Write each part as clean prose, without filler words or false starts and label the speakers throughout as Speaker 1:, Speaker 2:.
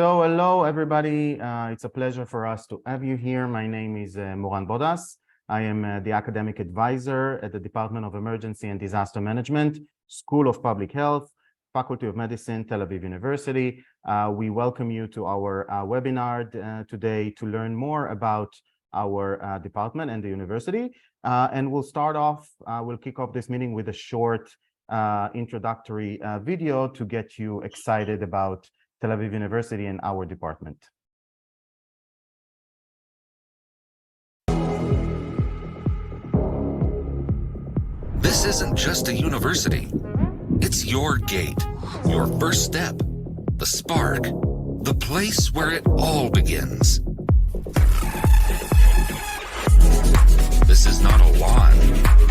Speaker 1: So hello, everybody. It's a pleasure for us to have you here. My name is Moran Bodas. I am the academic advisor at the Department of Emergency and Disaster Management, School of Public Health, Faculty of Medicine, Tel Aviv University. We welcome you to our webinar today to learn more about our department and the university. And we'll start off, we'll kick off this meeting with a short introductory video to get you excited about Tel Aviv University and our department.
Speaker 2: This isn't just a university. It's your gate, your first step, the spark, the place where it all begins. This is not a lawn.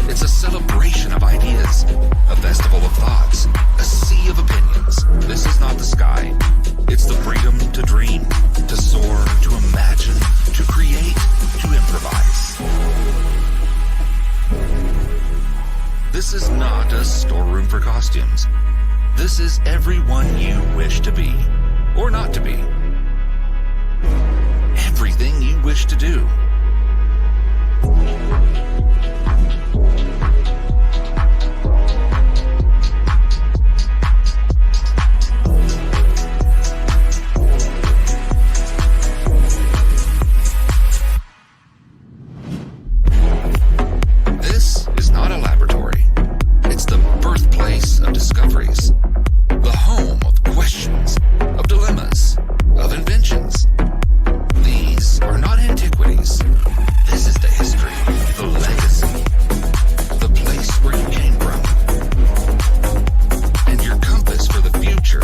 Speaker 2: It's a celebration of ideas, a festival of thoughts, a sea of opinions. This is not the sky. It's the freedom to dream, to soar, to imagine, to create, to improvise. This is not a storeroom for costumes. This is everyone you wish to be, or not to be. Everything you wish to do. Discoveries, the home of questions, of dilemmas, of inventions. These are not antiquities. This is the history, the legacy, the place where you came from, and your compass for the future.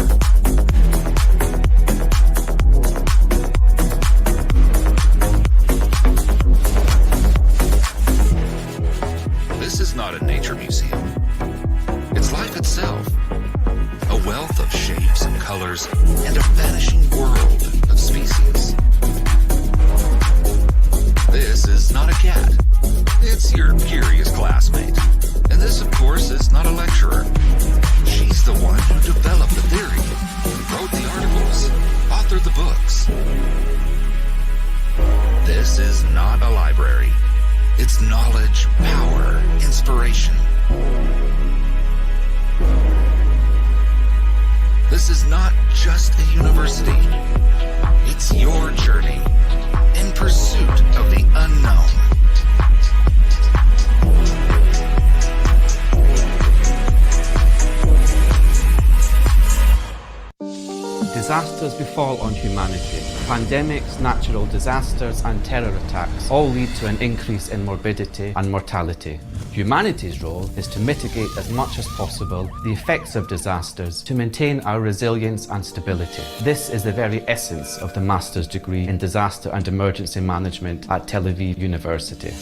Speaker 2: This is not a nature museum. It's life itself, a wealth of shapes and colors, and a vanishing world of species. This is not a cat. It's your curious classmate. And this, of course, is not a lecturer. She's the one who developed the theory, wrote the articles, authored the books. This is not a library. It's knowledge, power, inspiration. This is not just a university. It's your journey in pursuit of the unknown.
Speaker 3: Disasters befall on humanity. Pandemics, natural disasters, and terror attacks all lead to an increase in morbidity and mortality. Humanity's role is to mitigate as much as possible the effects of disasters to maintain our resilience and stability. This is the very essence of the master's degree in Disaster and Emergency Management at Tel Aviv University.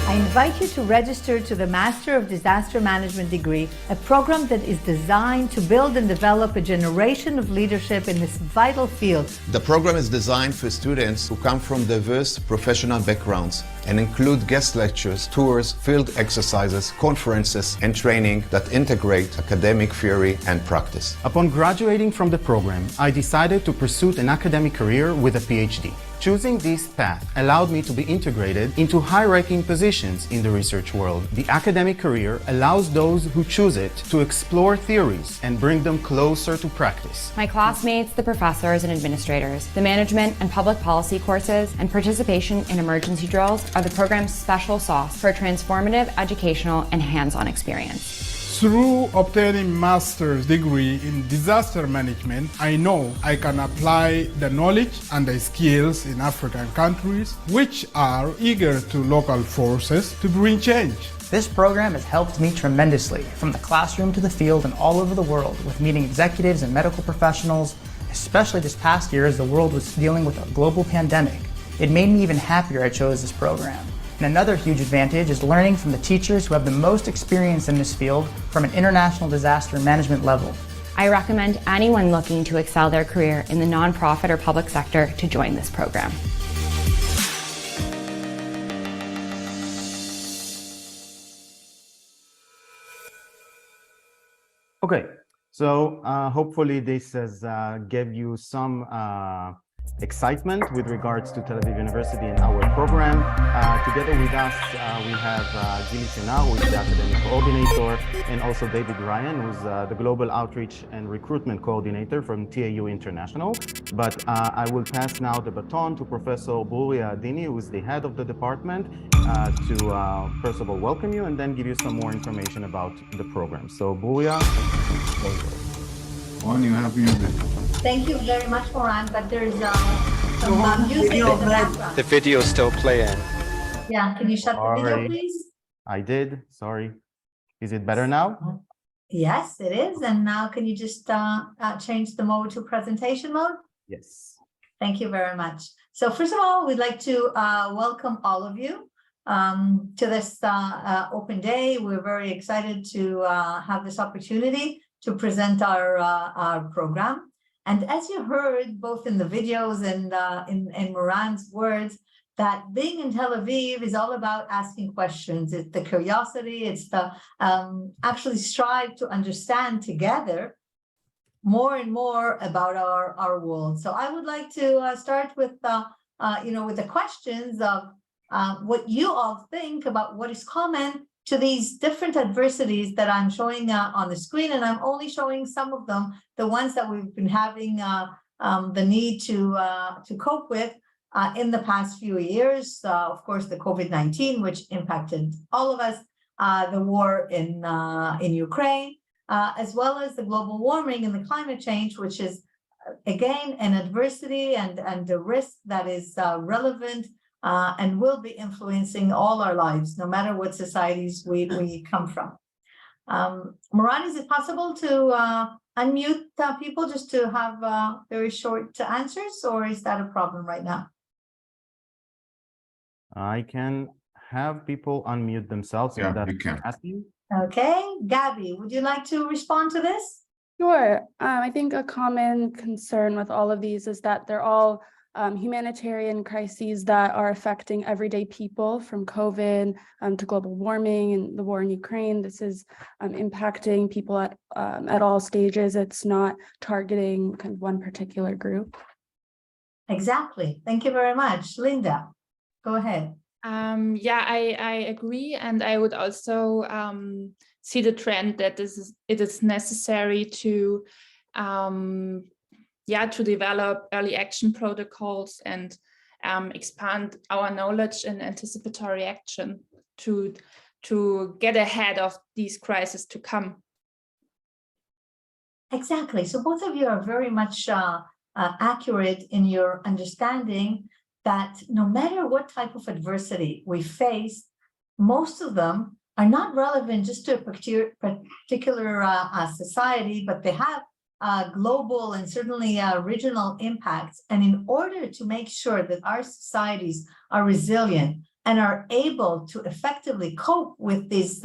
Speaker 4: I invite you to register to the Master of Disaster Management degree, a program that is designed to build and develop a generation of leadership in this vital field.
Speaker 5: The program is designed for students who come from diverse professional backgrounds and include guest lectures, tours, field exercises, conferences, and training that integrate academic theory and practice.
Speaker 1: Upon graduating from the program, I decided to pursue an academic career with a PhD. Choosing this path allowed me to be integrated into high-ranking positions in the research world. The academic career allows those who choose it to explore theories and bring them closer to practice.
Speaker 6: My classmates, the professors and administrators, the management and public policy courses, and participation in emergency drills are the program's special sauce for a transformative educational and hands-on experience.
Speaker 7: Through obtaining master's degree in disaster management, I know I can apply the knowledge and the skills in African countries which are eager to local forces to bring change.
Speaker 8: This program has helped me tremendously, from the classroom to the field and all over the world, with meeting executives and medical professionals, especially this past year as the world was dealing with a global pandemic. It made me even happier I chose this program. And another huge advantage is learning from the teachers who have the most experience in this field from an international disaster management level.
Speaker 6: I recommend anyone looking to excel their career in the nonprofit or public sector to join this program.
Speaker 1: Okay, So hopefully this has gave you some excitement with regards to Tel Aviv University and our program. Together with us, we have Gili Shenhar, who is the academic coordinator, and also David Ryan, who's the global outreach and recruitment coordinator from TAU International. But I will pass now the baton to Professor Bruria Adini, who is the head of the department, to first of all welcome you and then give you some more information about the program. So Bruria,
Speaker 9: on, you have muted.
Speaker 4: Thank you very much, Moran, but there's some music in the background.
Speaker 10: The video is still playing.
Speaker 4: Yeah, can you shut the video,
Speaker 1: Sorry.
Speaker 4: please?
Speaker 1: I did, sorry. Is it better now?
Speaker 4: Yes, it is. And now can you just change the mode to presentation mode?
Speaker 1: Yes.
Speaker 4: Thank you very much. So first of all, we'd like to welcome all of you to this open day. We're very excited to have this opportunity to present our program. And as you heard, both in the videos and in Moran's words, that being in Tel Aviv is all about asking questions. It's the curiosity, it's the actually strive to understand together more and more about our world. So I would like to start with, with the questions of what you all think about what is common to these different adversities that I'm showing on the screen, and I'm only showing some of them, the ones that we've been having the need to cope with in the past few years. Of course, the COVID-19, which impacted all of us, the war in Ukraine, as well as the global warming and the climate change, which is again an adversity and the risk that is relevant and will be influencing all our lives, no matter what societies we come from. Moran, is it possible to unmute people just to have very short answers, or is that a problem right now?
Speaker 1: I can have people unmute themselves.
Speaker 9: Yeah,
Speaker 1: that
Speaker 9: you can.
Speaker 1: asking.
Speaker 4: Okay, Gabby, would you like to respond to this?
Speaker 11: Sure. I think a common concern with all of these is that they're all humanitarian crises that are affecting everyday people, from COVID to global warming and the war in Ukraine. This is impacting people at all stages. It's not targeting kind of one particular group.
Speaker 4: Exactly. Thank you very much. Linda, go ahead.
Speaker 12: Yeah, I agree. And I would also see the trend that it is necessary to to develop early action protocols and expand our knowledge in anticipatory action to get ahead of these crises to come.
Speaker 4: Exactly. So both of you are very much accurate in your understanding that no matter what type of adversity we face, most of them are not relevant just to a particular society, but they have global and certainly regional impacts. And in order to make sure that our societies are resilient and are able to effectively cope with these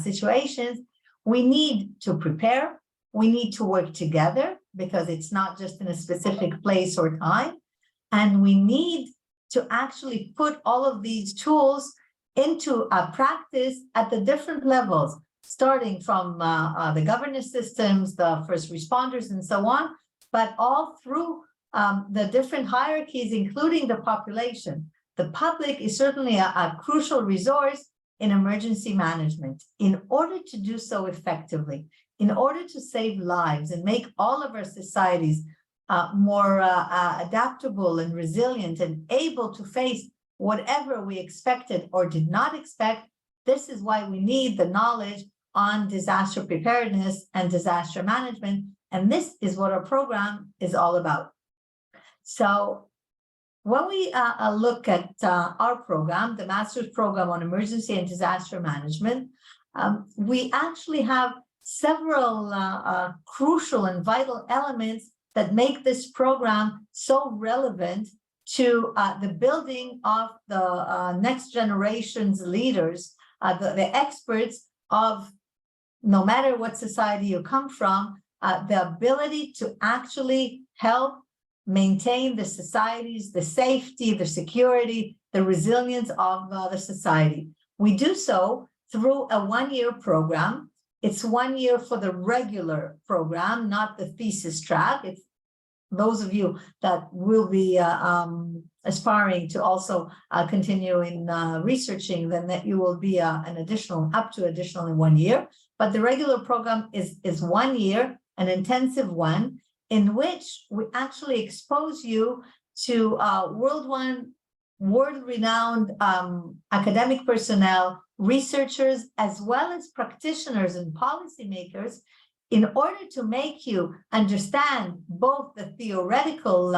Speaker 4: situations, we need to prepare, we need to work together, because it's not just in a specific place or time. And we need to actually put all of these tools into a practice at the different levels, starting from the governance systems, the first responders, and so on, but all through the different hierarchies, including the population. The public is certainly a crucial resource in emergency management. In order to do so effectively, in order to save lives and make all of our societies more adaptable and resilient and able to face whatever we expected or did not expect, this is why we need the knowledge on disaster preparedness and disaster management. And this is what our program is all about. So when we look at our program, the master's program on emergency and disaster management, we actually have several crucial and vital elements that make this program so relevant to the building of the next generation's leaders, the experts of no matter what society you come from, the ability to actually help maintain the societies, the safety, the security, the resilience of the society. We do so through a one-year program It's 1 year for the regular program, not the thesis track. It's those of you that will be aspiring to also continue in researching, then that you will be an additional, up to additional in 1 year. But the regular program is 1 year, an intensive one, in which we actually expose you to world-renowned academic personnel, researchers, as well as practitioners and policymakers, in order to make you understand both the theoretical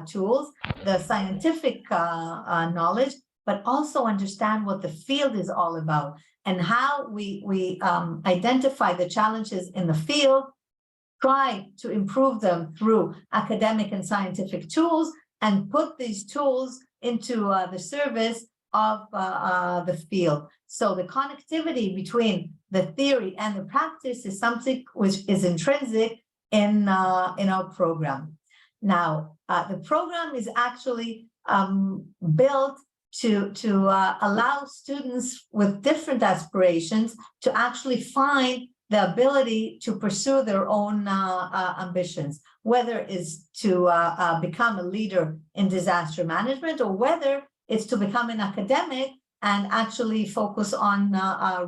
Speaker 4: tools, the scientific knowledge, but also understand what the field is all about and how we identify the challenges in the field, try to improve them through academic and scientific tools, and put these tools into the service of the field. So the connectivity between the theory and the practice is something which is intrinsic in our program. Now, the program is actually built to allow students with different aspirations to actually find the ability to pursue their own ambitions, whether it's to become a leader in disaster management, or whether it's to become an academic and actually focus on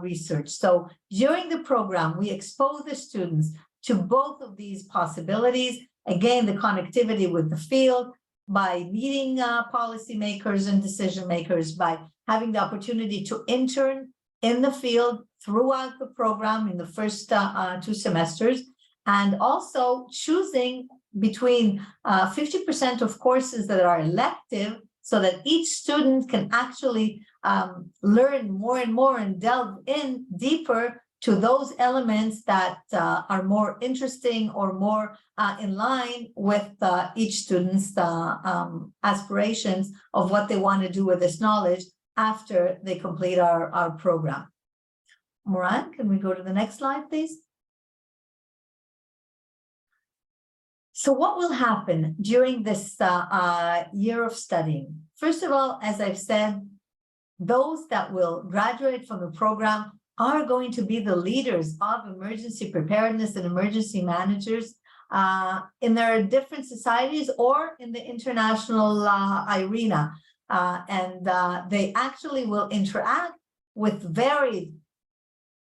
Speaker 4: research. So during the program, we expose the students to both of these possibilities. Again, the connectivity with the field, by meeting policymakers and decision makers, by having the opportunity to intern in the field throughout the program in the first 2 semesters, and also choosing between 50% of courses that are elective, so that each student can actually learn more and more and delve in deeper to those elements that are more interesting or more in line with each student's aspirations of what they want to do with this knowledge after they complete our program. Moran, can we go to the next slide, please? So what will happen during this year of studying? First of all, as I've said, those that will graduate from the program are going to be the leaders of emergency preparedness and emergency managers in their different societies or in the international arena. And they actually will interact with varied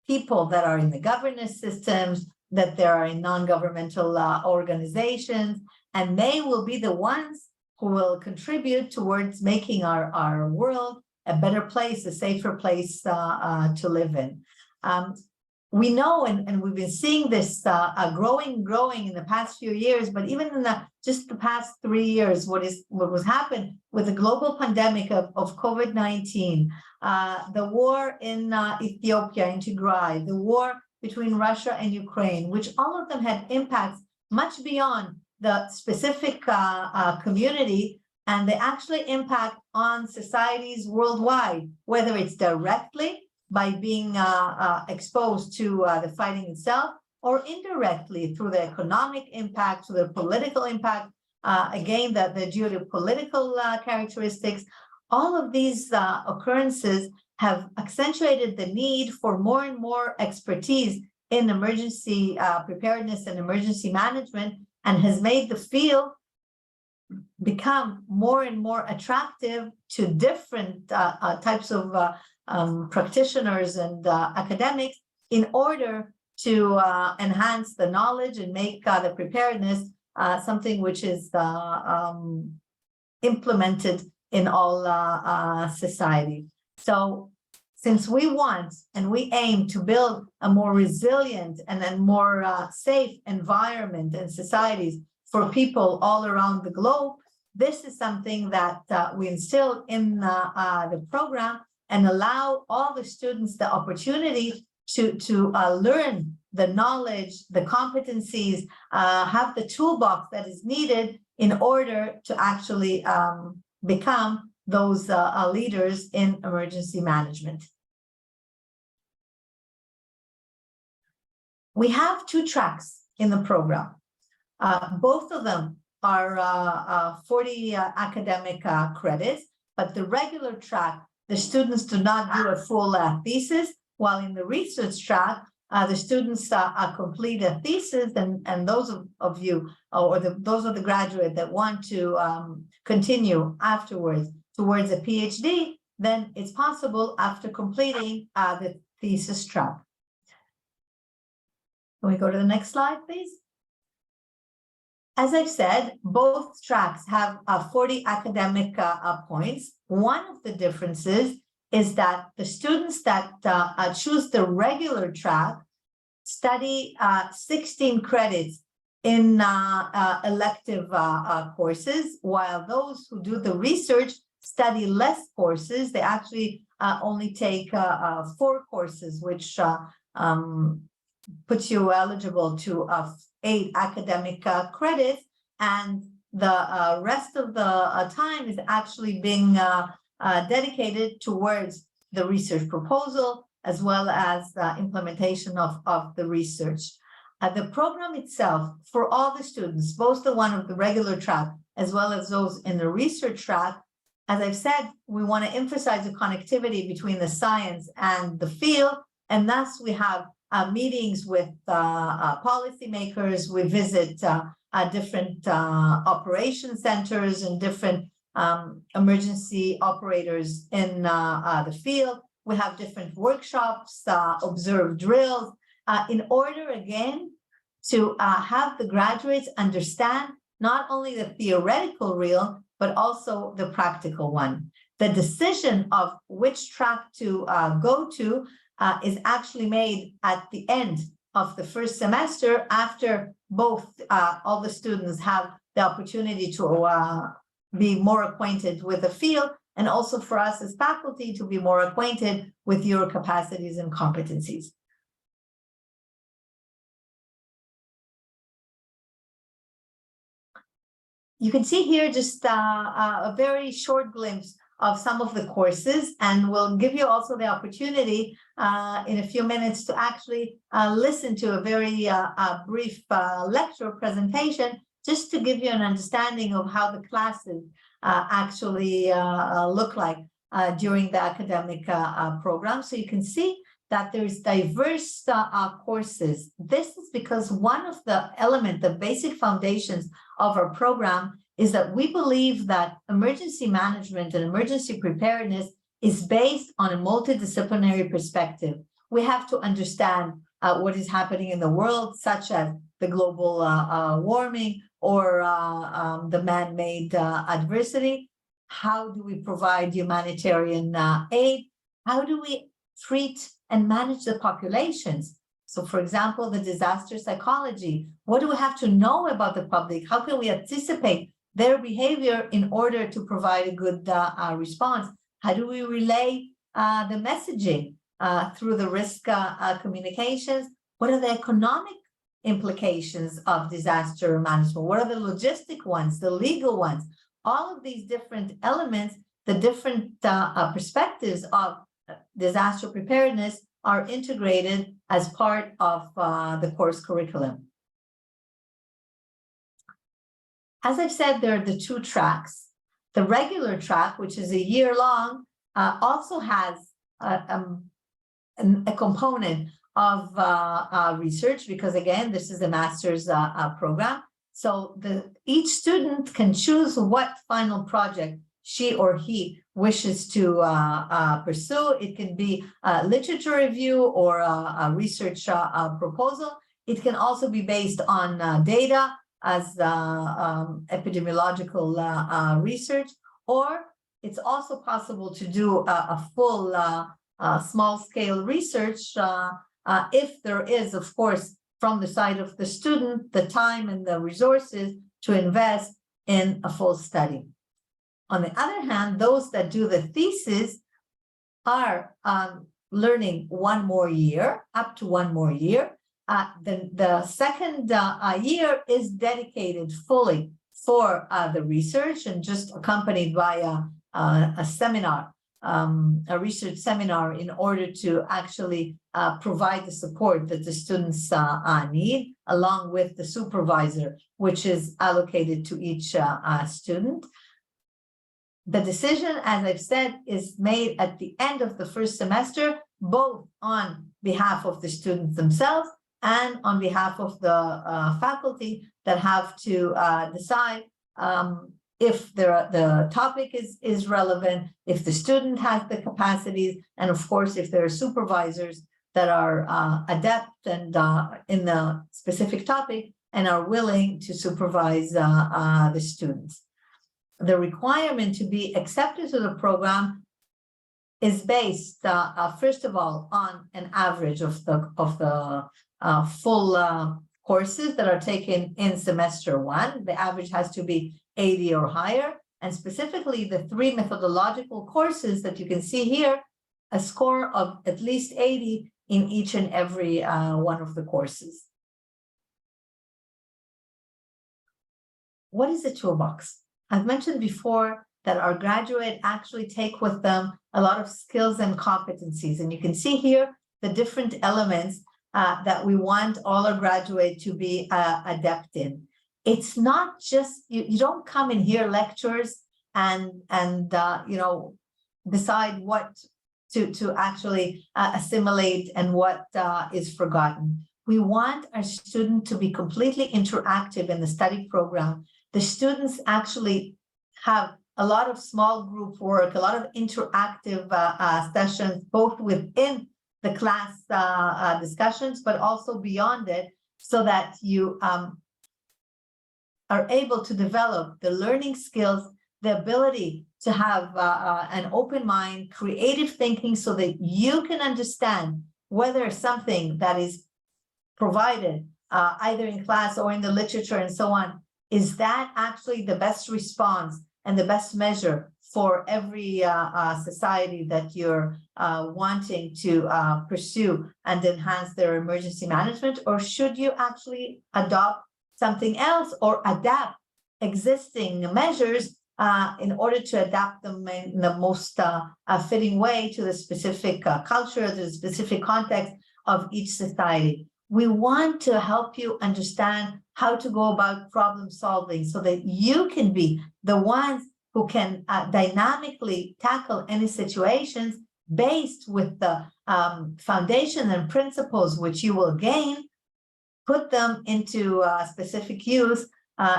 Speaker 4: people that are in the governance systems, that there are in non-governmental organizations, and they will be the ones who will contribute towards making our world a better place, a safer place to live in. We know, and we've been seeing this growing in the past few years, but even in just the past 3 years, what was happened with the global pandemic of COVID-19, the war in Ethiopia, in Tigray, the war between Russia and Ukraine, which all of them had impacts much beyond the specific community, and they actually impact on societies worldwide, whether it's directly by being exposed to the fighting itself, or indirectly through the economic impact, through the political impact, again, the geopolitical characteristics. All of these occurrences have accentuated the need for more and more expertise in emergency preparedness and emergency management, and has made the field become more and more attractive to different types of practitioners and academics, in order to enhance the knowledge and make the preparedness something which is implemented in all society. So since we want and we aim to build a more resilient and a more safe environment and societies for people all around the globe, this is something that we instill in the program, and allow all the students the opportunity to learn the knowledge, the competencies, have the toolbox that is needed in order to actually become those leaders in emergency management. We have 2 tracks in the program. Both of them are 40 academic credits, but the regular track, the students do not do a full thesis, while in the research track, the students complete a thesis, and those of you, or those of the graduate that want to continue afterwards towards a PhD, then it's possible after completing the thesis track. Can we go to the next slide, please? As I've said, both tracks have 40 academic points. One of the differences is that the students that choose the regular track study 16 credits in elective courses, while those who do the research study less courses. They actually only take 4 courses, which puts you eligible to 8 academic credits, and the rest of the time is actually being dedicated towards the research proposal as well as the implementation of the research. The program itself for all the students, both the one of the regular track as well as those in the research track, as I've said, we want to emphasize the connectivity between the science and the field, and thus we have meetings with policymakers. We visit different operation centers and different emergency operators in the field. We have different workshops, observe drills, in order, again, to have the graduates understand not only the theoretical realm, but also the practical one. The decision of which track to go to is actually made at the end of the first semester, after both all the students have the opportunity to be more acquainted with the field, and also for us as faculty to be more acquainted with your capacities and competencies. You can see here just a very short glimpse of some of the courses, and we'll give you also the opportunity in a few minutes to actually listen to a very brief lecture presentation, just to give you an understanding of how the classes actually look like during the academic program. So you can see that there's diverse courses. This is because one of the the basic foundations of our program is that we believe that emergency management and emergency preparedness is based on a multidisciplinary perspective. We have to understand what is happening in the world, such as the global warming or the man-made adversity. How do we provide humanitarian aid? How do we treat and manage the populations? So, for example, the disaster psychology. What do we have to know about the public? How can we anticipate their behavior in order to provide a good response? How do we relay the messaging through the risk communications? What are the economic implications of disaster management? What are the logistic ones, the legal ones? All of these different elements, the different perspectives of disaster preparedness are integrated as part of the course curriculum. As I've said, there are the 2 tracks. The regular track, which is a year long, also has a component of research, because again, this is a master's program. So each student can choose what final project she or he wishes to pursue. It can be a literature review or a research proposal. It can also be based on data as epidemiological research, or it's also possible to do a full small-scale research if there is, of course, from the side of the student, the time and the resources to invest in a full study. On the other hand, those that do the thesis are learning one more year, up to one more year. The second year is dedicated fully for the research and just accompanied by a seminar, a research seminar, in order to actually provide the support that the students need, along with the supervisor, which is allocated to each student. The decision, as I've said, is made at the end of the first semester, both on behalf of the students themselves and on behalf of the faculty that have to decide if the topic is relevant, if the student has the capacities, and of course, if there are supervisors that are adept and in the specific topic and are willing to supervise the students. The requirement to be accepted to the program is based, first of all, on an average of the full courses that are taken in semester one. The average has to be 80 or higher, and specifically the 3 methodological courses that you can see here, a score of at least 80 in each and every one of the courses. What is a toolbox? I've mentioned before that our graduate actually take with them a lot of skills and competencies, and you can see here the different elements that we want all our graduates to be adept in. It's not just, you don't come and hear lectures and you know, decide what to actually assimilate and what is forgotten. We want our student to be completely interactive in the study program. The students actually have a lot of small group work, a lot of interactive sessions, both within the class discussions, but also beyond it, so that you are able to develop the learning skills, the ability to have an open mind, creative thinking, so that you can understand whether something that is provided either in class or in the literature and so on, is that actually the best response and the best measure for every society that you're wanting to pursue and enhance their emergency management? Or should you actually adopt something else or adapt existing measures in order to adapt them in the most fitting way to the specific culture, to the specific context of each society? We want to help you understand how to go about problem solving so that you can be the ones who can dynamically tackle any situations based with the foundation and principles which you will gain, put them into specific use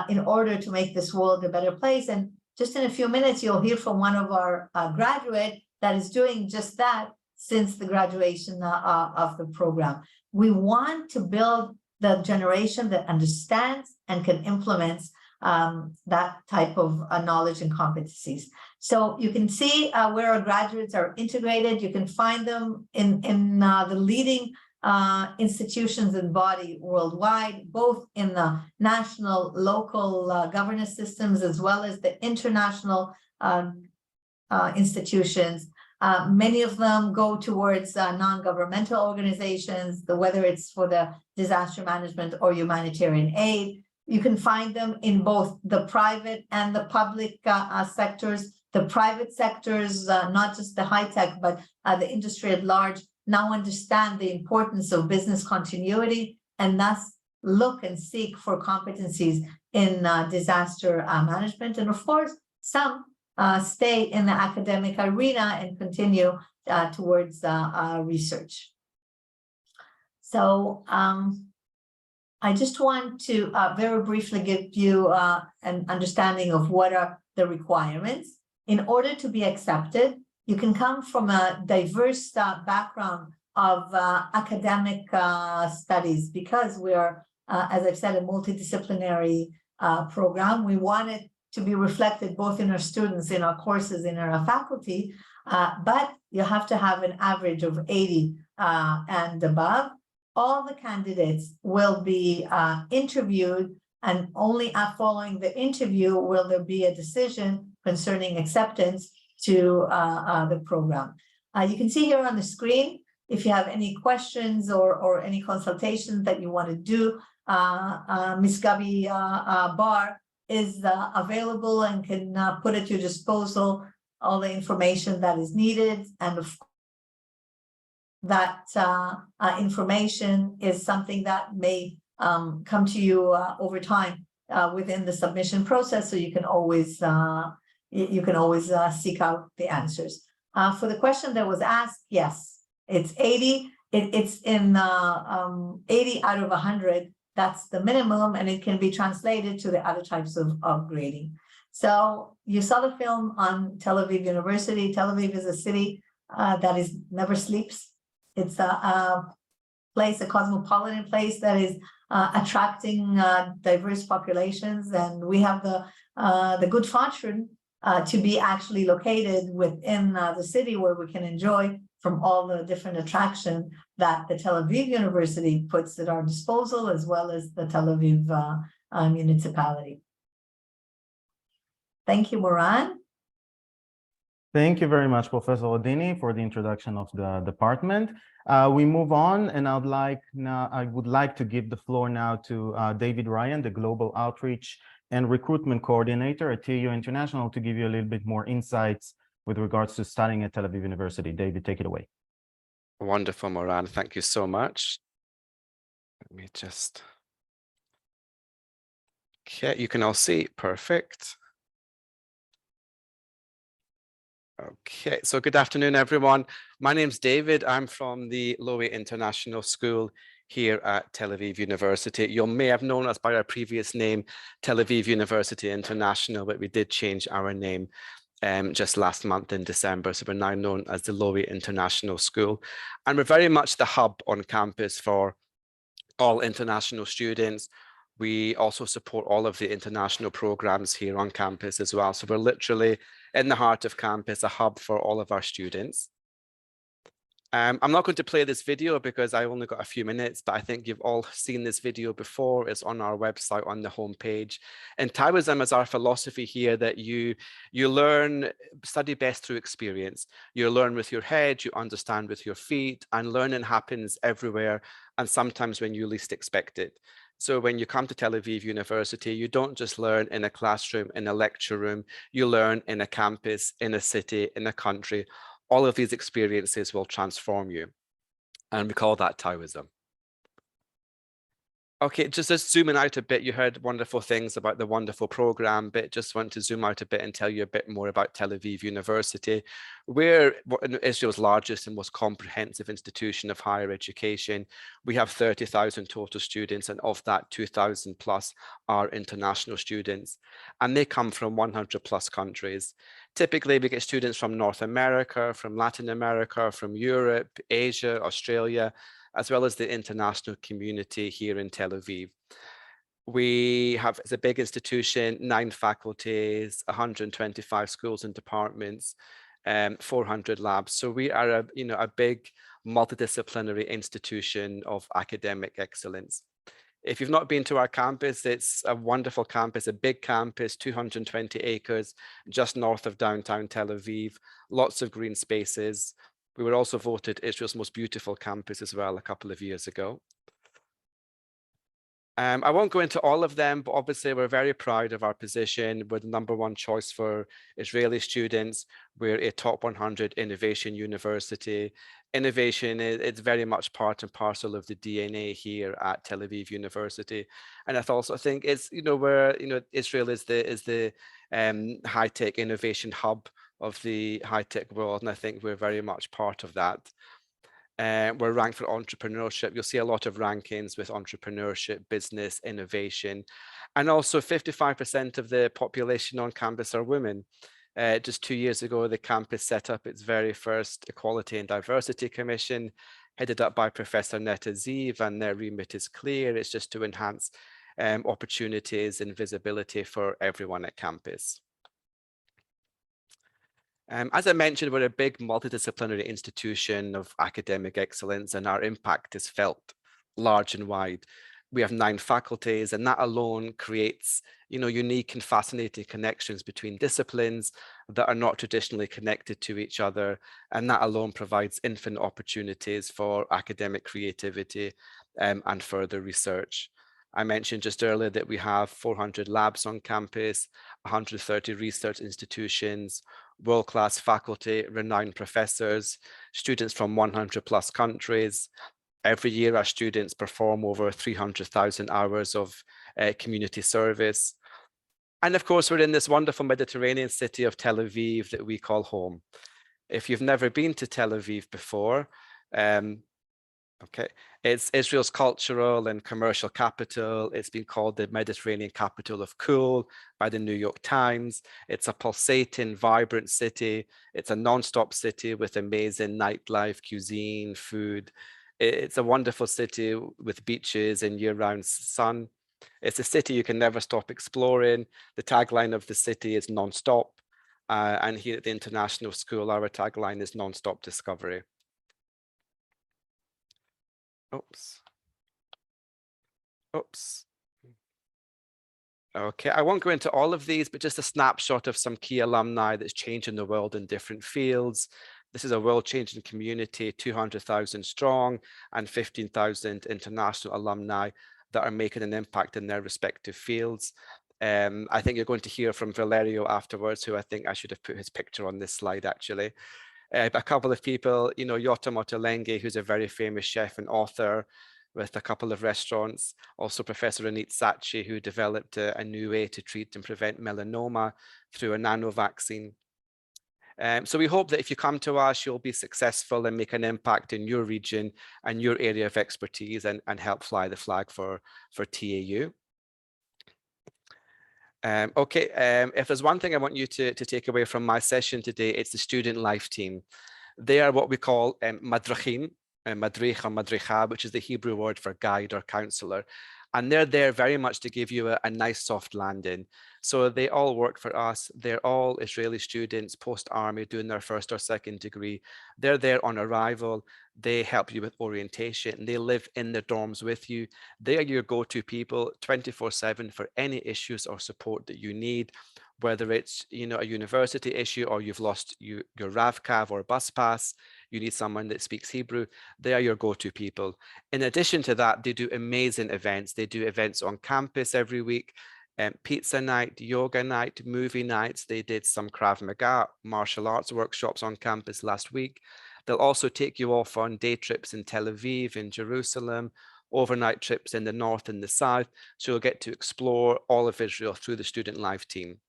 Speaker 4: in order to make this world a better place. And just in a few minutes, you'll hear from one of our graduates that is doing just that since the graduation of the program. We want to build the generation that understands and can implement that type of knowledge and competencies. So you can see where our graduates are integrated. You can find them in the leading institutions and body worldwide, both in the national, local governance systems, as well as the international institutions. Many of them go towards non-governmental organizations, whether it's for the disaster management or humanitarian aid. You can find them in both the private and the public sectors. The private sectors, not just the high tech, but the industry at large, now understand the importance of business continuity and thus look and seek for competencies in disaster management. And of course, some stay in the academic arena and continue towards research. So I just want to very briefly give you an understanding of what are the requirements. In order to be accepted, you can come from a diverse background of academic studies, because we are, as I've said, a multidisciplinary program. We want it to be reflected both in our students, in our courses, in our faculty, but you have to have an average of 80 and above. All the candidates will be interviewed, and only following the interview will there be a decision concerning acceptance to the program. You can see here on the screen, if you have any questions or any consultations that you want to do, Ms. Gabi Bar is available and can put at your disposal all the information that is needed. And of course, that information is something that may come to you over time within the submission process, so you can always seek out the answers. For the question that was asked, yes, it's 80. it's in 80 out of 100. That's the minimum, and it can be translated to the other types of grading. So you saw the film on Tel Aviv University. Tel Aviv is a city that never sleeps. It's a place, a cosmopolitan place that is attracting diverse populations, and we have the good fortune to be actually located within the city where we can enjoy from all the different attraction that the Tel Aviv University puts at our disposal, as well as the Tel Aviv municipality. Thank you, Moran.
Speaker 1: Thank you very much, Professor Adini, for the introduction of the department. We move on, and I would like to give the floor now to David Ryan, the Global Outreach and Recruitment Coordinator at TU International, to give you a little bit more insights with regards to studying at Tel Aviv University. David, take it away.
Speaker 3: Wonderful, Moran. Thank you so much. Let me just... Okay, you can all see. Perfect. Okay, so good afternoon, everyone. My name's David. I'm from the Lowy International School here at Tel Aviv University. You may have known us by our previous name, Tel Aviv University International, but we did change our name just last month in December. So we're now known as the Lowy International School. And we're very much the hub on campus for all international students. We also support all of the international programs here on campus as well. So we're literally in the heart of campus, a hub for all of our students. I'm not going to play this video because I only got a few minutes, but I think you've all seen this video before. It's on our website on the homepage. And Taoism is our philosophy here that you study best through experience. You learn with your head, you understand with your feet, and learning happens everywhere and sometimes when you least expect it. So when you come to Tel Aviv University, you don't just learn in a classroom, in a lecture room, you learn in a campus, in a city, in a country. All of these experiences will transform you. And we call that Taoism. Okay, just zooming out a bit, you heard wonderful things about the wonderful program, but just want to zoom out a bit and tell you a bit more about Tel Aviv University. We're Israel's largest and most comprehensive institution of higher education. We have 30,000 total students, and of that, 2,000 plus are international students, and they come from 100 plus countries. Typically, we get students from North America, from Latin America, from Europe, Asia, Australia, as well as the international community here in Tel Aviv. We have, it's a big institution, 9 faculties, 125 schools and departments, 400 labs. So we are a big multidisciplinary institution of academic excellence. If you've not been to our campus, it's a wonderful campus, a big campus, 220 acres, just north of downtown Tel Aviv, lots of green spaces. We were also voted Israel's most beautiful campus as well a couple of years ago. I won't go into all of them, but obviously we're very proud of our position. We're the #1 choice for Israeli students. We're a top 100 innovation university. Innovation, it's very much part and parcel of the DNA here at Tel Aviv University. And I also think it's, where, Israel is the high-tech innovation hub of the high-tech world. And I think we're very much part of that. We're ranked for entrepreneurship. You'll see a lot of rankings with entrepreneurship, business, innovation, and also 55% of the population on campus are women. Just 2 years ago, the campus set up its very first Equality and Diversity Commission, headed up by Professor Netta Ziv, and their remit is clear. It's just to enhance opportunities and visibility for everyone at campus. As I mentioned, we're a big multidisciplinary institution of academic excellence, and our impact is felt large and wide. We have 9 faculties, and that alone creates, unique and fascinating connections between disciplines that are not traditionally connected to each other. And that alone provides infinite opportunities for academic creativity and further research. I mentioned just earlier that we have 400 labs on campus, 130 research institutions, world-class faculty, renowned professors, students from 100 plus countries. Every year, our students perform over 300,000 hours of community service. And of course, we're in this wonderful Mediterranean city of Tel Aviv that we call home. If you've never been to Tel Aviv before, Okay, it's Israel's cultural and commercial capital. It's been called the Mediterranean capital of cool by the New York Times. It's a pulsating, vibrant city. It's a non-stop city with amazing nightlife, cuisine, food. It's a wonderful city with beaches and year-round sun. It's a city you can never stop exploring. The tagline of the city is non-stop. And here at the International School, our tagline is non-stop discovery. Oops. Okay, I won't go into all of these, but just a snapshot of some key alumni that's changing the world in different fields. This is a world-changing community, 200,000 strong and 15,000 international alumni that are making an impact in their respective fields. I think you're going to hear from Valerio afterwards, who I think I should have put his picture on this slide actually. A couple of people, you know, Yota Motolenge, who's a very famous chef and author with a couple of restaurants. Also Professor Anit Sachi, who developed a new way to treat and prevent melanoma through a nano vaccine. So we hope that if you come to us, you'll be successful and make an impact in your region and your area of expertise and help fly the flag for TAU. If there's one thing I want you to take away from my session today, it's the student life team. They are what we call madrachin, madrich or madricha, which is the Hebrew word for guide or counselor. And they're there very much to give you a nice soft landing. So they all work for us. They're all Israeli students post-army doing their first or second degree. They're there on arrival. They help you with orientation. They live in the dorms with you. They are your go-to people 24/7 for any issues or support that you need, whether it's, you know, a university issue or you've lost your RAV-CAV or bus pass, you need someone that speaks Hebrew, they are your go-to people. In addition to that, they do amazing events. They do events on campus every week, pizza night, yoga night, movie nights. They did some Krav Maga martial arts workshops on campus last week. They'll also take you off on day trips in Tel Aviv, in Jerusalem, overnight trips in the north and the south. So you'll get to explore all of Israel through the student life team.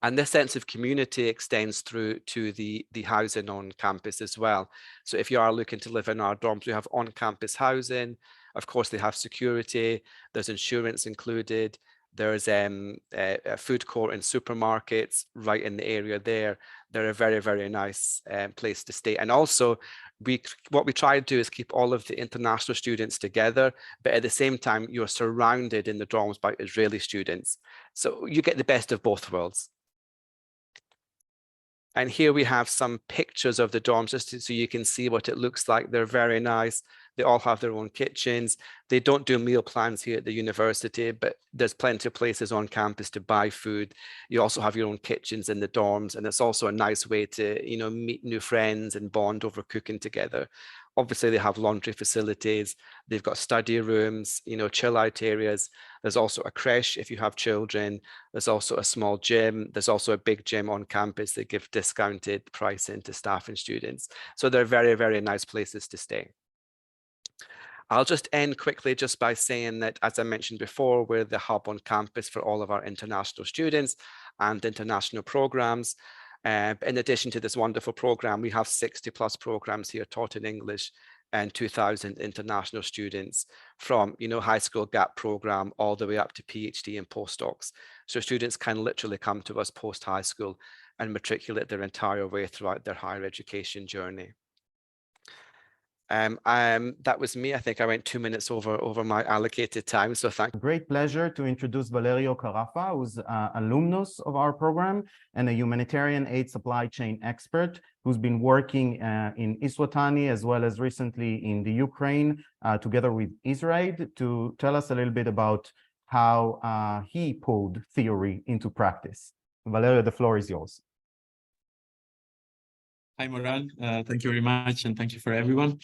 Speaker 3: And this sense of community extends through to the housing on campus as well. So if you are looking to live in our dorms, we have on-campus housing. Of course, they have security. There's insurance included. There's a food court and supermarkets right in the area there. They're a very, very nice place to stay. And also, what we try to do is keep all of the international students together, but at the same time, you're surrounded in the dorms by Israeli students. So you get the best of both worlds. And here we have some pictures of the dorms just so you can see what it looks like. They're very nice. They all have their own kitchens. They don't do meal plans here at the university, but there's plenty of places on campus to buy food. You also have your own kitchens in the dorms, and it's also a nice way to, you know, meet new friends and bond over cooking together. Obviously, they have laundry facilities. They've got study rooms, you know, chill out areas. There's also a creche if you have children. There's also a small gym. There's also a big gym on campus that give discounted pricing to staff and students. So they're very, very nice places to stay. I'll just end quickly just by saying that, as I mentioned before, we're the hub on campus for all of our international students and international programs. In addition to this wonderful program, we have 60+ programs here taught in English and 2,000 international students from, you know, high school gap program all the way up to PhD and postdocs. So students can literally come to us post high school and matriculate their entire way throughout their higher education journey. That was me. I think I went 2 minutes over my allocated time. So thank you.
Speaker 1: Great pleasure to introduce Valerio Carafa, who's alumnus of our program and a humanitarian aid supply chain expert who's been working in Eswatini as well as recently in the Ukraine together with Israel to tell us a little bit about how he pulled theory into practice. Valerio, the floor is yours.
Speaker 9: Hi, Moran. Thank you very much, and thank you for everyone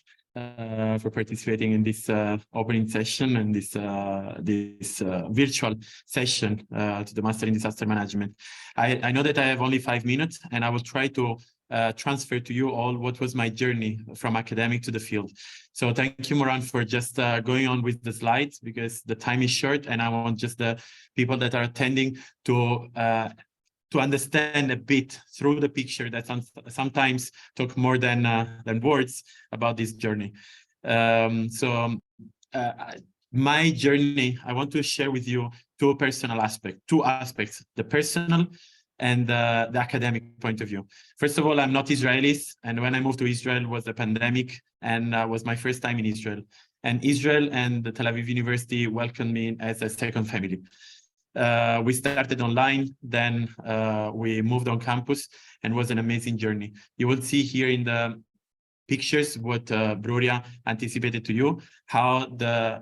Speaker 9: for participating in this opening session and this virtual session to the Master in Disaster Management. I know that I have only 5 minutes, and I will try to transfer to you all what was my journey from academic to the field. So thank you, Moran, for just going on with the slides, because the time is short, and I want just the people that are attending to understand a bit through the picture that sometimes talk more than words about this journey. My journey, I want to share with you two aspects, the personal and the academic point of view. First of all, I'm not Israelis, and when I moved to Israel was the pandemic, and was my first time in Israel. And Israel and the Tel Aviv University welcomed me as a second family. We started online, then we moved on campus, and was an amazing journey. You will see here in the pictures what Bruria anticipated to you, how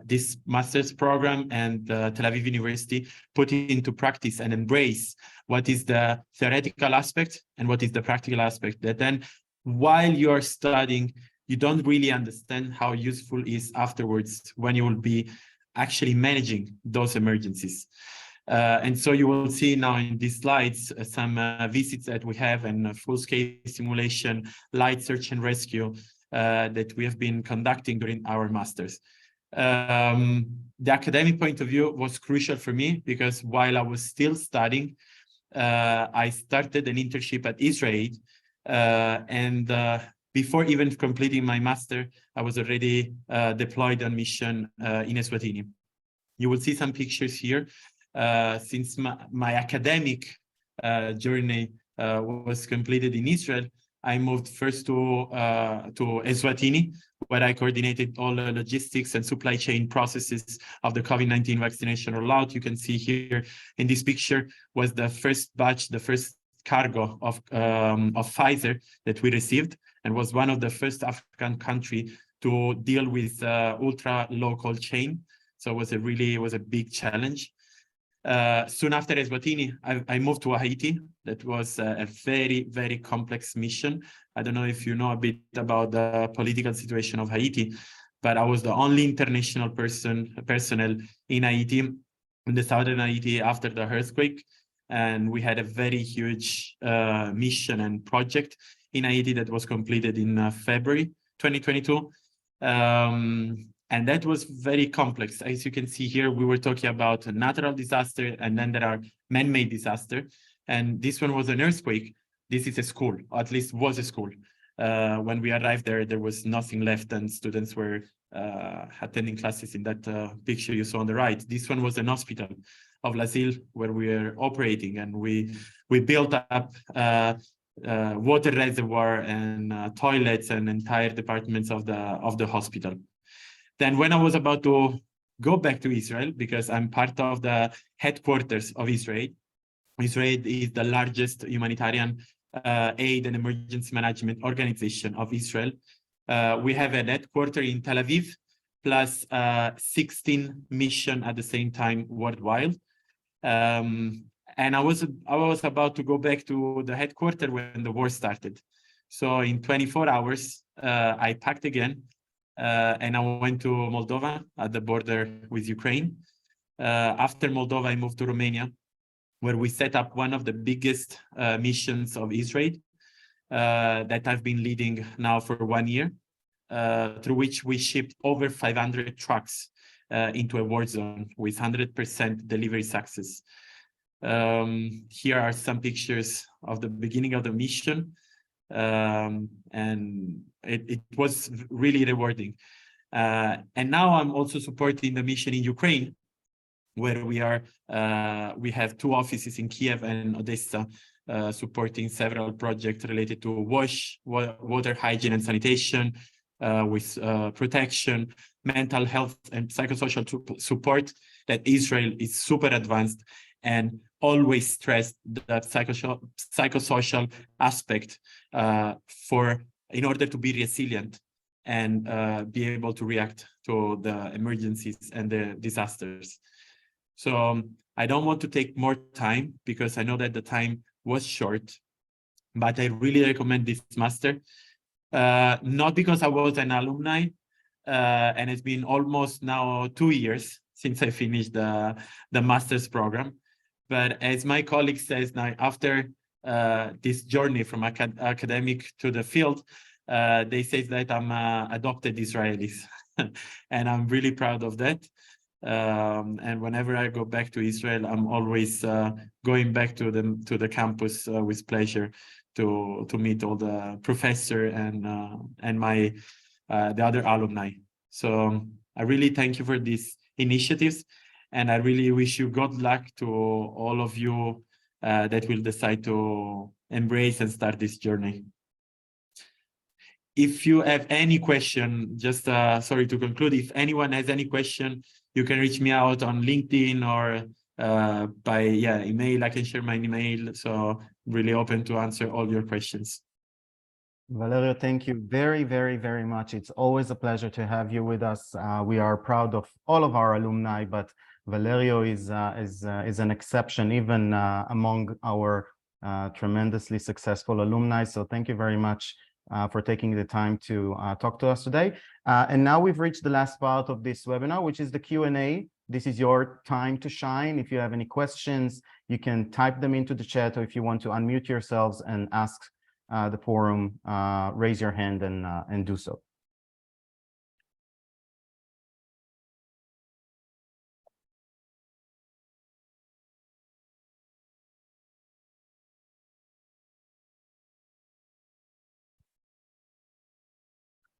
Speaker 9: this master's program and the Tel Aviv University put it into practice and embrace what is the theoretical aspect and what is the practical aspect, that then while you are studying, you don't really understand how useful it is afterwards when you will be actually managing those emergencies. And so you will see now in these slides some visits that we have and full-scale simulation, light search and rescue that we have been conducting during our masters. The academic point of view was crucial for me because while I was still studying, I started an internship at Israel, and before even completing my master, I was already deployed on mission in Eswatini. You will see some pictures here. Since my academic journey was completed in Israel, I moved first to Eswatini, where I coordinated all the logistics and supply chain processes of the COVID-19 vaccination rollout. You can see here in this picture was the first batch, the first cargo of Pfizer that we received, and was one of the first African country to deal with ultra low cold chain. So it was a big challenge. Soon after Eswatini, I moved to Haiti. That was a very, very complex mission. I don't know if you know a bit about the political situation of Haiti, but I was the only international personnel in Haiti, in the southern Haiti after the earthquake. And we had a very huge mission and project in Haiti that was completed in February 2022. And that was very complex. As you can see here, we were talking about a natural disaster, and then there are man-made disaster. And this one was an earthquake. This is a school, or at least was a school. When we arrived there was nothing left, and students were attending classes in that picture you saw on the right. This one was an hospital of Lazille where we were operating, and we built up water reservoir and toilets and entire departments of the hospital. Then when I was about to go back to Israel, because I'm part of the headquarters of Israel. Israel is the largest humanitarian aid and emergency management organization of Israel. We have a headquarters in Tel Aviv, plus 16 missions at the same time worldwide. And I was about to go back to the headquarters when the war started. So in 24 hours, I packed again. And I went to Moldova at the border with Ukraine. After Moldova, I moved to Romania, where we set up one of the biggest missions of Israel that I've been leading now for 1 year, through which we shipped over 500 trucks into a war zone with 100% delivery success. Here are some pictures of the beginning of the mission. And it was really rewarding. And now I'm also supporting the mission in Ukraine, where we have 2 offices in Kiev and Odessa, supporting several projects related to water hygiene and sanitation, with protection, mental health and psychosocial support, that Israel is super advanced and always stressed that psychosocial aspect in order to be resilient and be able to react to the emergencies and the disasters. So I don't want to take more time because I know that the time was short, but I really recommend this master. Not because I was an alumni, and it's been almost now 2 years since I finished the master's program. But as my colleague says now, after this journey from academic to the field, they say that I'm adopted Israelis, and I'm really proud of that. And whenever I go back to Israel, I'm always going back to the campus with pleasure to meet all the professor and my the other alumni. So I really thank you for these initiatives, and I really wish you good luck to all of you that will decide to embrace and start this journey. If you have any question, just sorry to conclude, if anyone has any question, you can reach me out on LinkedIn or by email. I can share my email. So really open to answer all your questions.
Speaker 1: Valerio, thank you very, very, very much. It's always a pleasure to have you with us. We are proud of all of our alumni, but Valerio is an exception even among our tremendously successful alumni. So thank you very much for taking the time to talk to us today. And now we've reached the last part of this webinar, which is the Q&A. This is your time to shine. If you have any questions, you can type them into the chat, or if you want to unmute yourselves and ask the forum, raise your hand and do so.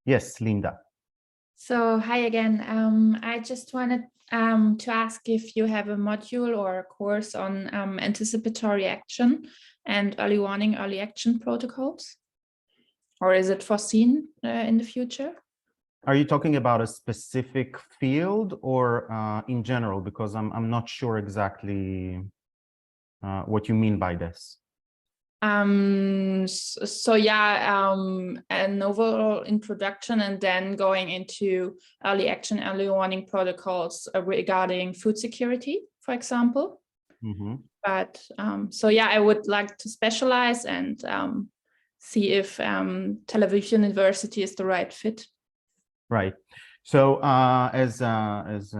Speaker 1: Yes, Linda.
Speaker 12: So hi again. I just wanted to ask if you have a module or a course on anticipatory action and early warning, early action protocols, or is it foreseen in the future?
Speaker 1: Are you talking about a specific field or in general? Because I'm not sure exactly what you mean by this.
Speaker 12: So yeah, an overall introduction and then going into early action, early warning protocols regarding food security, for example.
Speaker 1: Mm-hmm.
Speaker 12: But so yeah, I would like to specialize and see if Tel Aviv University is the right fit.
Speaker 1: Right. So as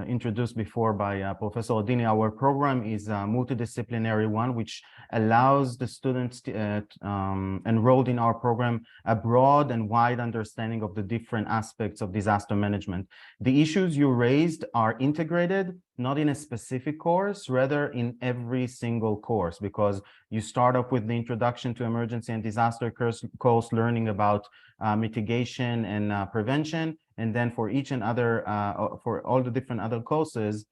Speaker 1: introduced before by Professor Adini, our program is a multidisciplinary one, which allows the students enrolled in our program a broad and wide understanding of the different aspects of disaster management. The issues you raised are integrated, not in a specific course, rather in every single course, because you start off with the introduction to emergency and disaster course, learning about mitigation and prevention. And then for each and other, for all the different other courses,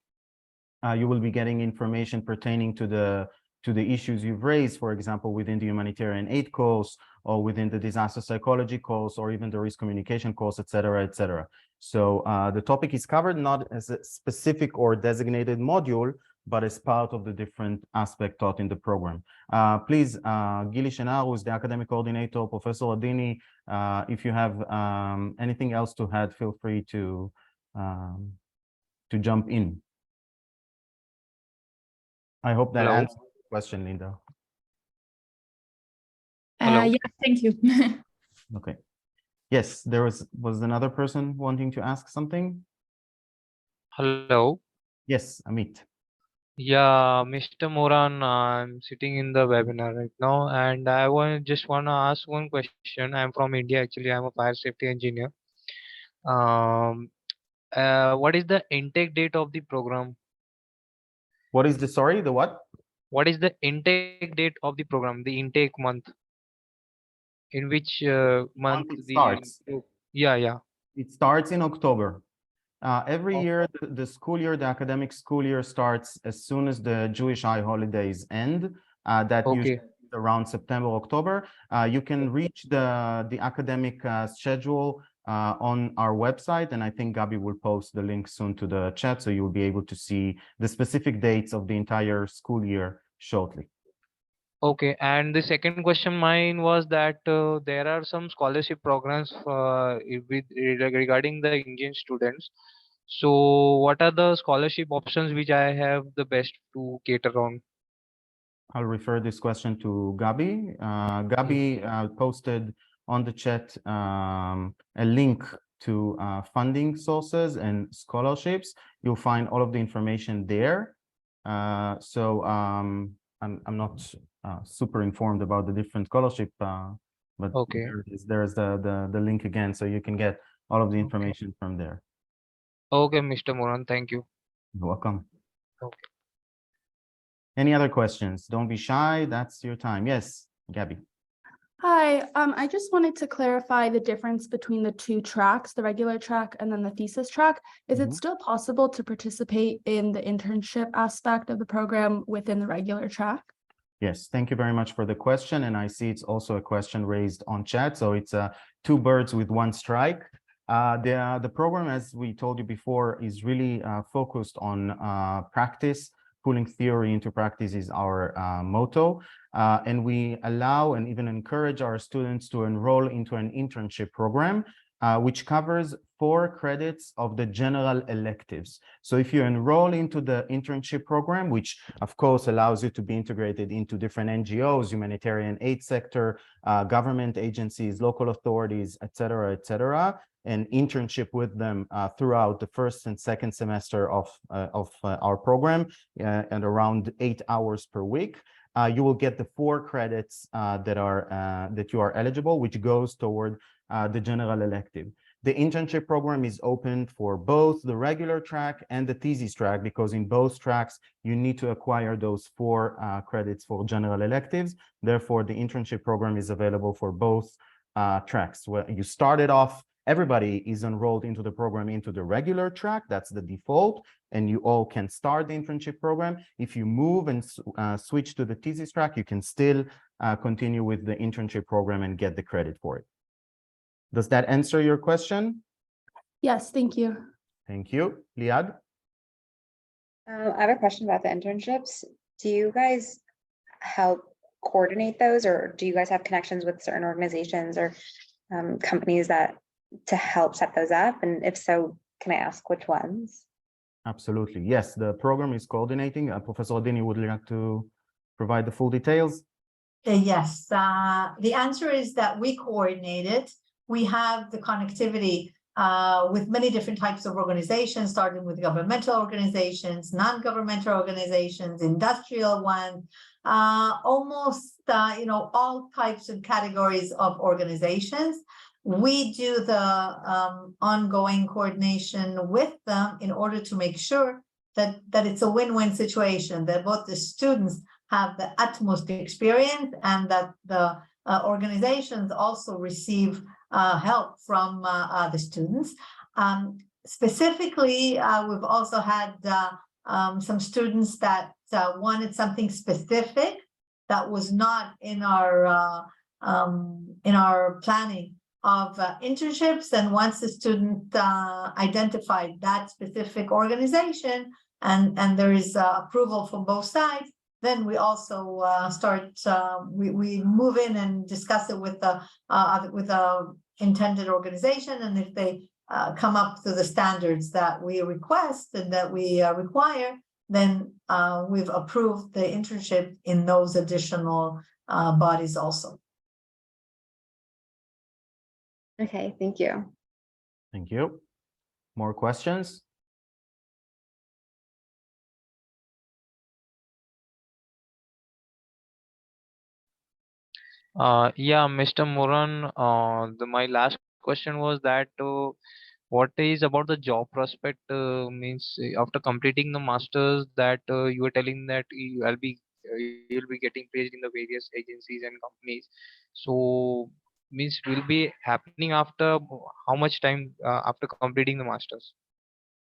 Speaker 1: you will be getting information pertaining to the issues you've raised, for example, within the humanitarian aid course, or within the disaster psychology course, or even the risk communication course, et cetera, et cetera. So the topic is covered not as a specific or designated module, but as part of the different aspect taught in the program. Please, Gili Shenhar, who is the academic coordinator, Professor Adini, if you have anything else to add, feel free to jump in. I hope that answers the question, Linda.
Speaker 12: Yeah, thank you.
Speaker 1: Okay. Yes, there was another person wanting to ask something.
Speaker 10: Hello.
Speaker 1: Yes, Amit.
Speaker 10: Yeah, Mr. Moran, I'm sitting in the webinar right now, and I just want to ask one question. I'm from India, actually. I'm a fire safety engineer. What is the intake date of the program?
Speaker 1: What is the, sorry, the what?
Speaker 10: What is the intake date of the program, the intake month? In which month
Speaker 1: it starts?
Speaker 10: Yeah.
Speaker 1: It starts in October. Every year, the school year, the academic school year starts as soon as the Jewish high holidays end. That usually around September, October. You can reach the academic schedule on our website, and I think Gabi will post the link soon to the chat, so you'll be able to see the specific dates of the entire school year shortly.
Speaker 10: Okay, and the second question mine was that there are some scholarship programs regarding the Indian students. So what are the scholarship options which I have the best to cater on?
Speaker 1: I'll refer this question to Gabi. Gabi posted on the chat a link to funding sources and scholarships. You'll find all of the information there. So I'm not super informed about the different scholarship, but there's the link again, so you can get all of the information from there.
Speaker 10: Okay, Mr. Moran, thank you.
Speaker 1: You're welcome.
Speaker 10: Okay.
Speaker 1: Any other questions? Don't be shy. That's your time. Yes, Gabi.
Speaker 11: Hi, I just wanted to clarify the difference between the two tracks, the regular track and then the thesis track. Is it still possible to participate in the internship aspect of the program within the regular track?
Speaker 1: Yes, thank you very much for the question. And I see it's also a question raised on chat. So it's two birds with one strike. The program, as we told you before, is really focused on practice. Pulling theory into practice is our motto. And we allow and even encourage our students to enroll into an internship program, which covers 4 credits of the general electives. So if you enroll into the internship program, which of course allows you to be integrated into different NGOs, humanitarian aid sector, government agencies, local authorities, et cetera, and internship with them throughout the first and second semester of our program, and around 8 hours per week. You will get the 4 credits that you are eligible, which goes toward the general elective. The internship program is open for both the regular track and the thesis track, because in both tracks, you need to acquire those 4 credits for general electives. Therefore, the internship program is available for both tracks. Where you started off, everybody is enrolled into the program into the regular track. That's the default, and you all can start the internship program. If you move and switch to the thesis track, you can still continue with the internship program and get the credit for it. Does that answer your question?
Speaker 11: Yes, thank you.
Speaker 1: Thank you. Liad?
Speaker 13: I have a question about the internships. Do you guys help coordinate those, or do you guys have connections with certain organizations or companies to help set those up? And if so, can I ask which ones?
Speaker 1: Absolutely. Yes, the program is coordinating. Professor Adini, would you like to provide the full details?
Speaker 4: Yes, the answer is that we coordinate it. We have the connectivity with many different types of organizations, starting with governmental organizations, non-governmental organizations, industrial ones, almost all types and categories of organizations. We do the ongoing coordination with them in order to make sure that it's a win-win situation, that both the students have the utmost experience and that the organizations also receive help from the students. Specifically, we've also had some students that wanted something specific that was not in our planning of internships. And once the student identified that specific organization and there is approval from both sides, then we also we move in and discuss it with the intended organization, and if they come up to the standards that we request and that we require, then we've approved the internship in those additional bodies also.
Speaker 13: Okay, thank you.
Speaker 1: Thank you. More questions?
Speaker 10: Yeah, Mr. Moran, my last question was that what is about the job prospect, means after completing the masters, that you were telling that you'll be getting placed in the various agencies and companies. So means will be happening after how much time after completing the masters?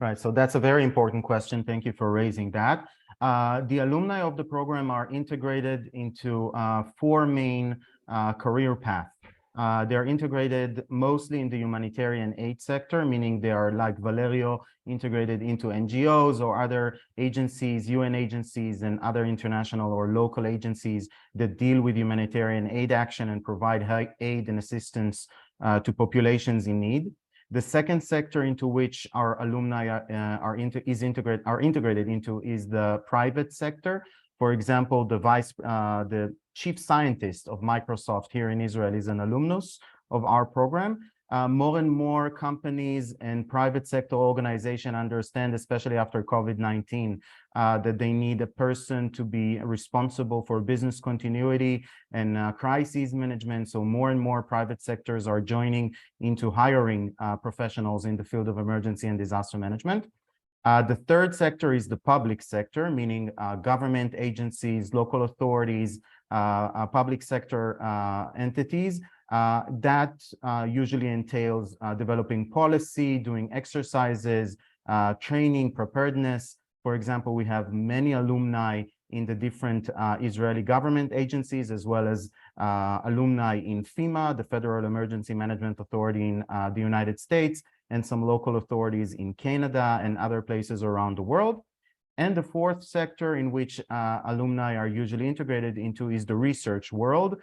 Speaker 1: Right, so that's a very important question. Thank you for raising that. The alumni of the program are integrated into 4 main career paths. They're integrated mostly in the humanitarian aid sector, meaning they are, like Valerio, integrated into NGOs or other agencies, UN agencies, and other international or local agencies that deal with humanitarian aid action and provide aid and assistance to populations in need. The second sector into which our alumni are integrated into is the private sector. For example, the chief scientist of Microsoft here in Israel is an alumnus of our program. More and more companies and private sector organizations understand, especially after COVID-19, that they need a person to be responsible for business continuity and crisis management. So more and more private sectors are joining into hiring professionals in the field of emergency and disaster management. The third sector is the public sector, meaning government agencies, local authorities, public sector entities. That usually entails developing policy, doing exercises, training, preparedness. For example, we have many alumni in the different Israeli government agencies, as well as alumni in FEMA, the Federal Emergency Management Authority in the United States, and some local authorities in Canada and other places around the world. And the fourth sector in which alumni are usually integrated into is the research world.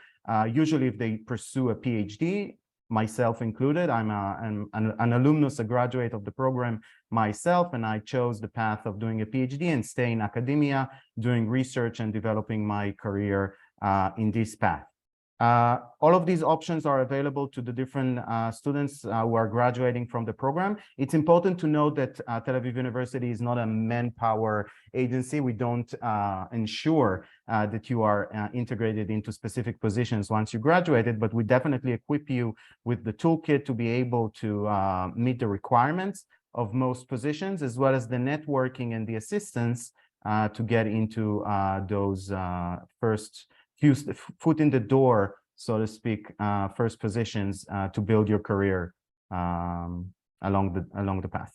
Speaker 1: Usually if they pursue a PhD, myself included, I'm an alumnus, a graduate of the program myself, and I chose the path of doing a PhD and stay in academia, doing research and developing my career in this path. All of these options are available to the different students who are graduating from the program. It's important to note that Tel Aviv University is not a manpower agency. We don't ensure that you are integrated into specific positions once you graduated, but we definitely equip you with the toolkit to be able to meet the requirements of most positions, as well as the networking and the assistance to get into those first foot in the door, so to speak, first positions to build your career along the path.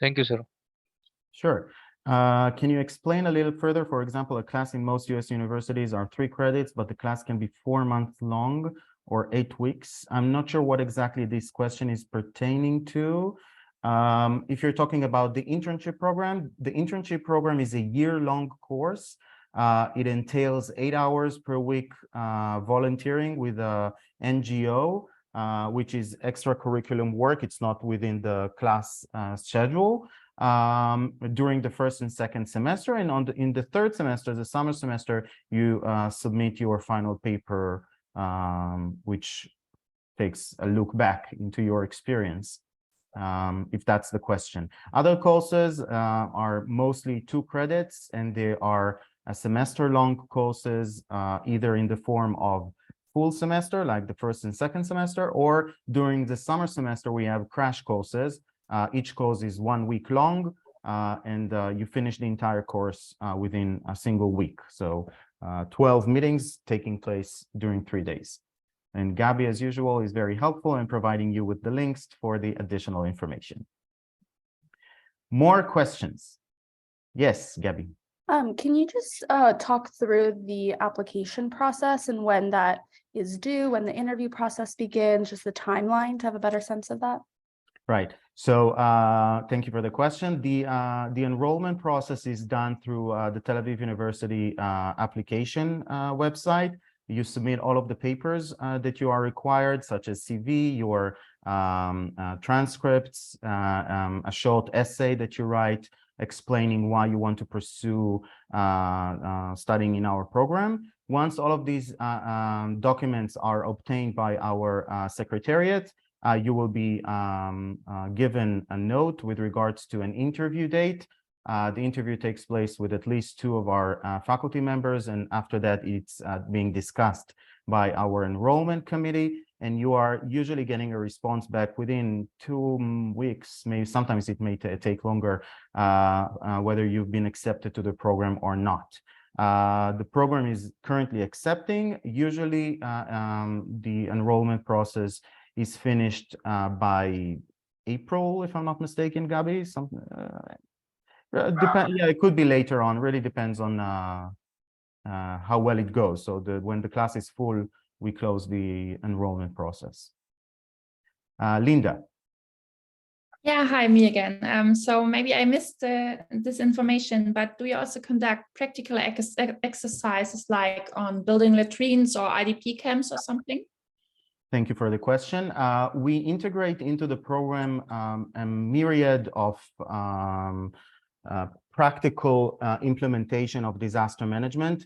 Speaker 10: Thank you, sir.
Speaker 1: Sure. Can you explain a little further? For example, a class in most US universities are 3 credits, but the class can be 4 months long or 8 weeks. I'm not sure what exactly this question is pertaining to. If you're talking about the internship program is a year-long course. It entails 8 hours per week volunteering with a NGO, which is extracurriculum work. It's not within the class schedule during the first and second semester. And in the third semester, the summer semester, you submit your final paper, which takes a look back into your experience, if that's the question. Other courses are mostly 2 credits, and they are semester-long courses, either in the form of full semester, like the first and second semester, or during the summer semester, we have crash courses. Each course is 1 week long, and you finish the entire course within a single week. So 12 meetings taking place during 3 days. And Gabby, as usual, is very helpful in providing you with the links for the additional information. More questions? Yes, Gabby.
Speaker 11: Can you just talk through the application process and when that is due, when the interview process begins, just the timeline to have a better sense of that?
Speaker 1: Right. So thank you for the question. The enrollment process is done through the Tel Aviv University application website. You submit all of the papers that you are required, such as CV, your transcripts, a short essay that you write, explaining why you want to pursue studying in our program. Once all of these documents are obtained by our secretariat, you will be given a note with regards to an interview date. The interview takes place with at least 2 of our faculty members, and after that, it's being discussed by our enrollment committee, and you are usually getting a response back within 2 weeks. Maybe sometimes it may take longer, whether you've been accepted to the program or not. The program is currently accepting. Usually, the enrollment process is finished by April, if I'm not mistaken, Gabi. Yeah, it could be later on. Really depends on how well it goes. So when the class is full, we close the enrollment process. Linda.
Speaker 12: Yeah, hi, me again. So maybe I missed this information, but do you also conduct practical exercises like on building latrines or IDP camps or something?
Speaker 1: Thank you for the question. We integrate into the program a myriad of practical implementation of disaster management.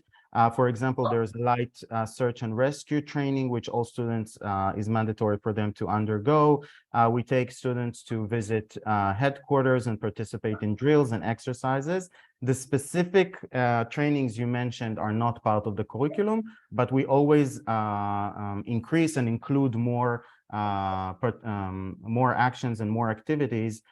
Speaker 1: For example, there's light search and rescue training, which all students is mandatory for them to undergo. We take students to visit headquarters and participate in drills and exercises. The specific trainings you mentioned are not part of the curriculum, but we always increase and include more actions and more activities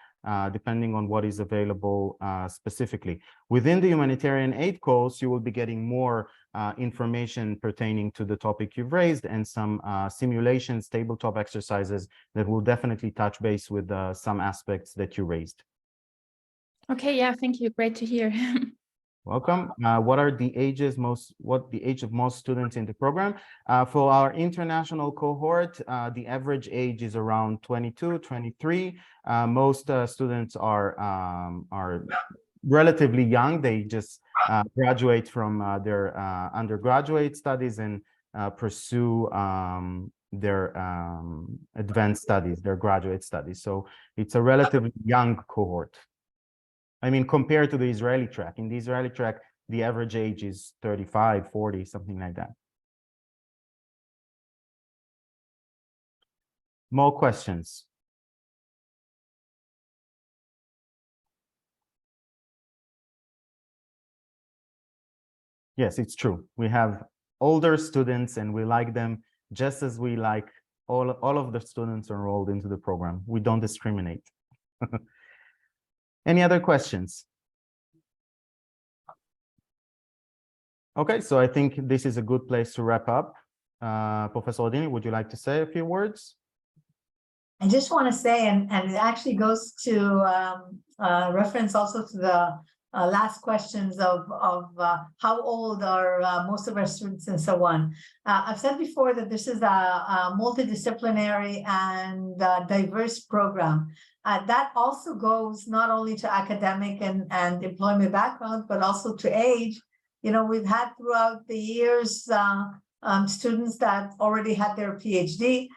Speaker 1: depending on what is available specifically. Within the humanitarian aid course, you will be getting more information pertaining to the topic you've raised and some simulations, tabletop exercises that will definitely touch base with some aspects that you raised.
Speaker 12: Okay, yeah, thank you. Great to hear.
Speaker 1: Welcome. What are the ages what the age of most students in the program? For our international cohort, the average age is around 22, 23. Most students are relatively young. They just graduate from their undergraduate studies and pursue their advanced studies, their graduate studies. So it's a relatively young cohort. I mean, compared to the Israeli track. In the Israeli track, the average age is 35, 40, something like that. More questions? Yes, it's true. We have older students and we like them just as we like all of the students enrolled into the program. We don't discriminate. Any other questions? Okay, so I think this is a good place to wrap up. Professor Adini, would you like to say a few words?
Speaker 4: I just want to say, and it actually goes to reference also to the last questions of how old are most of our students and so on. I've said before that this is a multidisciplinary and diverse program. That also goes not only to academic and employment background, but also to age. You know, we've had throughout the years students that already had their PhD.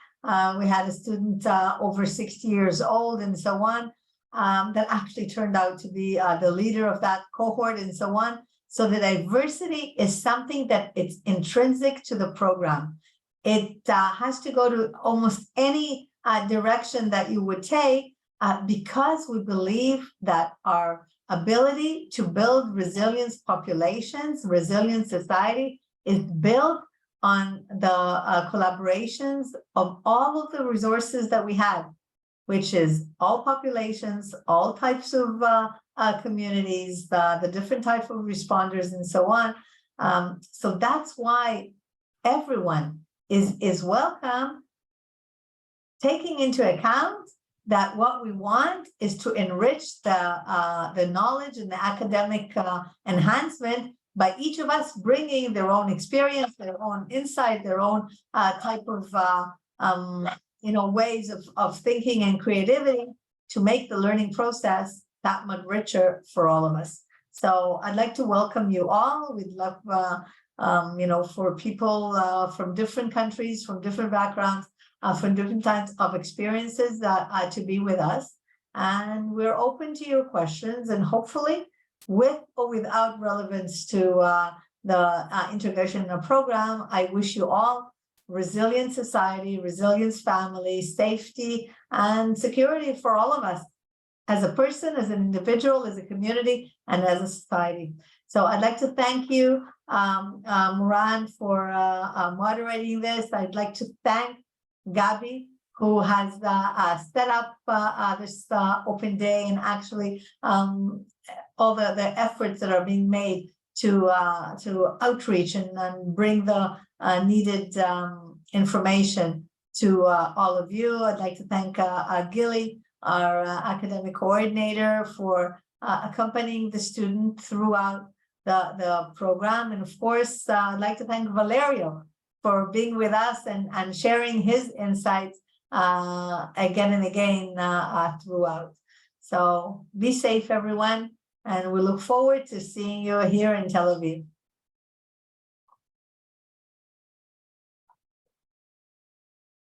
Speaker 4: We had a student over 60 years old and so on, that actually turned out to be the leader of that cohort and so on. So the diversity is something that it's intrinsic to the program. It has to go to almost any direction that you would take because we believe that our ability to build resilient populations, resilient society is built on the collaborations of all of the resources that we have, which is all populations, all types of communities, the different types of responders and so on. So that's why everyone is welcome, taking into account that what we want is to enrich the knowledge and the academic enhancement by each of us bringing their own experience, their own insight, their own type of ways of thinking and creativity to make the learning process that much richer for all of us. So I'd like to welcome you all. We'd love, for people from different countries, from different backgrounds, from different types of experiences to be with us. And we're open to your questions, and hopefully with or without relevance to the integration in the program, I wish you all resilient society, resilient family, safety, and security for all of us as a person, as an individual, as a community, and as a society. So I'd like to thank you, Moran, for moderating this. I'd like to thank Gabi, who has set up this open day, and actually all the efforts that are being made to outreach and bring the needed information to all of you. I'd like to thank Gili, our academic coordinator, for accompanying the student throughout the program. And of course, I'd like to thank Valerio for being with us and sharing his insights again and again throughout. So be safe, everyone, and we look forward to seeing you here in Tel Aviv.